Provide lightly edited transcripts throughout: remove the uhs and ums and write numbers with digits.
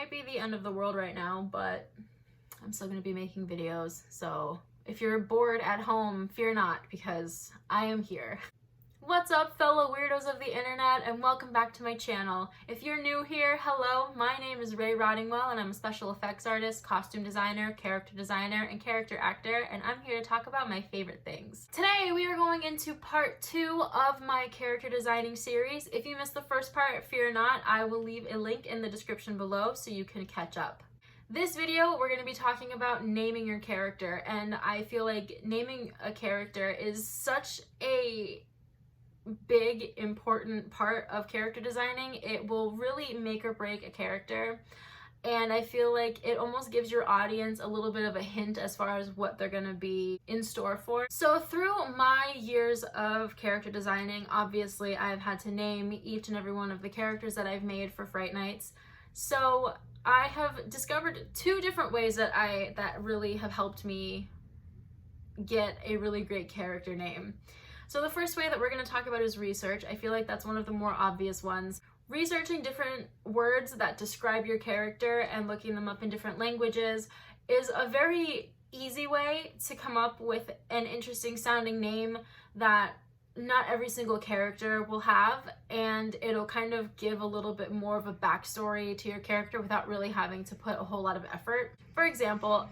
might be the end of the world right now, but I'm still going to be making videos. So if you're bored at home, fear not, because I am here. What's up, fellow weirdos of the internet, and welcome back to my channel. If you're new here, hello, my name is Ray Roddingwell, and I'm a special effects artist, costume designer, character designer, and character actor, and I'm here to talk about my favorite things. Today, we are going into part 2 of my character designing series. If you missed the first part, fear not, I will leave a link in the description below so you can catch up. This video, we're going to be talking about naming your character, and I feel like naming a character is such a big, important part of character designing. It will really make or break a character, and I feel like it almost gives your audience a little bit of a hint as far as what they're going to be in store for. So through my years of character designing, obviously I've had to name each and every one of the characters that I've made for Fright Nights. So I have discovered 2 different ways that really have helped me get a really great character name. So the first way that we're going to talk about is research. I feel like that's one of the more obvious ones. Researching different words that describe your character and looking them up in different languages is a very easy way to come up with an interesting sounding name that not every single character will have, and it'll kind of give a little bit more of a backstory to your character without really having to put a whole lot of effort. For example,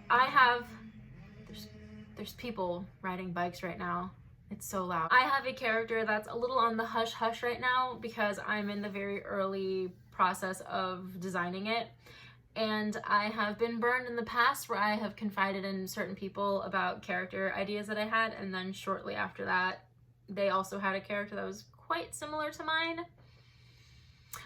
there's people riding bikes right now. It's so loud. I have a character that's a little on the hush hush right now because I'm in the very early process of designing it. And I have been burned in the past where I have confided in certain people about character ideas that I had, and then shortly after that, they also had a character that was quite similar to mine.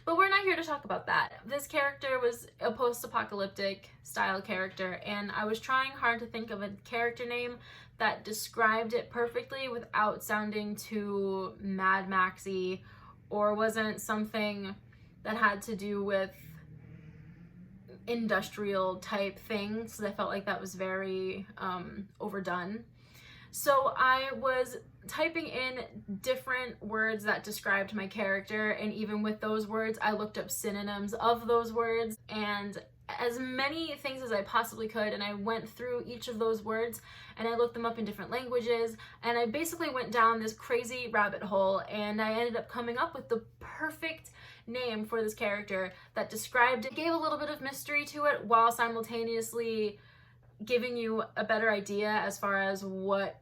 But we're not here to talk about that. This character was a post-apocalyptic style character, and I was trying hard to think of a character name that described it perfectly without sounding too Mad Maxy, or wasn't something that had to do with industrial type things, because I felt like that was very overdone. So I was typing in different words that described my character, and even with those words, I looked up synonyms of those words and as many things as I possibly could, and I went through each of those words and I looked them up in different languages, and I basically went down this crazy rabbit hole, and I ended up coming up with the perfect name for this character that described it, gave a little bit of mystery to it while simultaneously giving you a better idea as far as what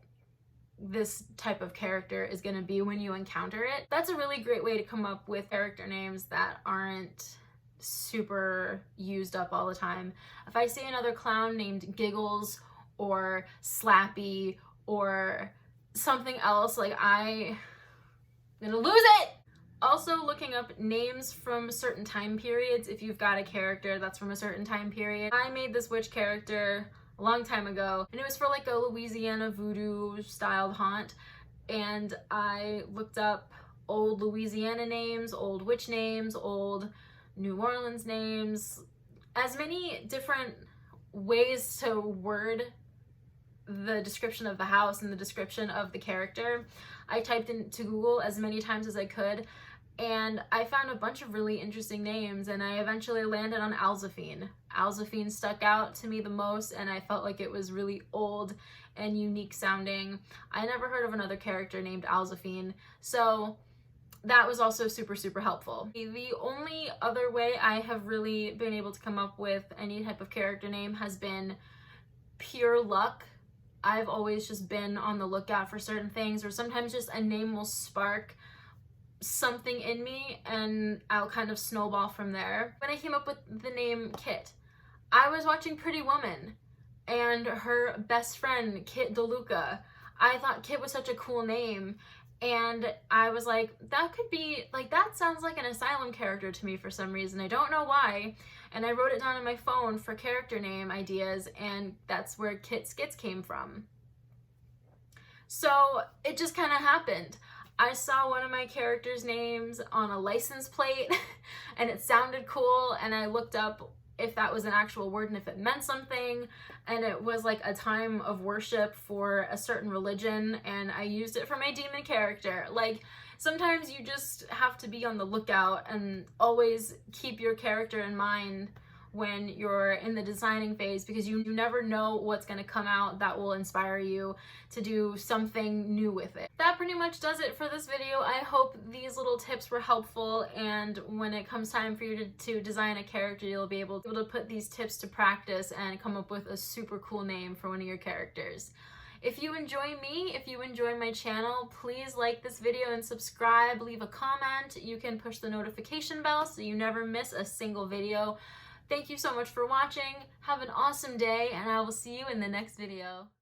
this type of character is going to be when you encounter it. That's a really great way to come up with character names that aren't super used up all the time. If I see another clown named Giggles or Slappy or something else, like I'm gonna lose it! Also, looking up names from certain time periods if you've got a character that's from a certain time period. I made this witch character a long time ago, and it was for like a Louisiana voodoo styled haunt, and I looked up old Louisiana names, old witch names, old New Orleans names, as many different ways to word the description of the house and the description of the character. I typed into Google as many times as I could, and I found a bunch of really interesting names, and I eventually landed on Alzaphine. Alzaphine stuck out to me the most, and I felt like it was really old and unique sounding. I never heard of another character named Alzaphine, so that was also super, super helpful. The only other way I have really been able to come up with any type of character name has been pure luck. I've always just been on the lookout for certain things, or sometimes just a name will spark something in me and I'll kind of snowball from there. When I came up with the name Kit, I was watching Pretty Woman and her best friend, Kit DeLuca. I thought Kit was such a cool name, and I was like, that could be, like, that sounds like an Asylum character to me for some reason. I don't know why. And I wrote it down on my phone for character name ideas, and that's where Kit Skits came from. So it just kind of happened. I saw one of my characters' names on a license plate and it sounded cool, and I looked up if that was an actual word and if it meant something, and it was like a time of worship for a certain religion, and I used it for my demon character. Like, sometimes you just have to be on the lookout and always keep your character in mind when you're in the designing phase, because you never know what's going to come out that will inspire you to do something new with it. That pretty much does it for this video. I hope these little tips were helpful, and when it comes time for you to design a character, you'll be able to put these tips to practice and come up with a super cool name for one of your characters. If you enjoy me, if you enjoy my channel, please like this video and subscribe, leave a comment. You can push the notification bell so you never miss a single video. Thank you so much for watching. Have an awesome day, and I will see you in the next video.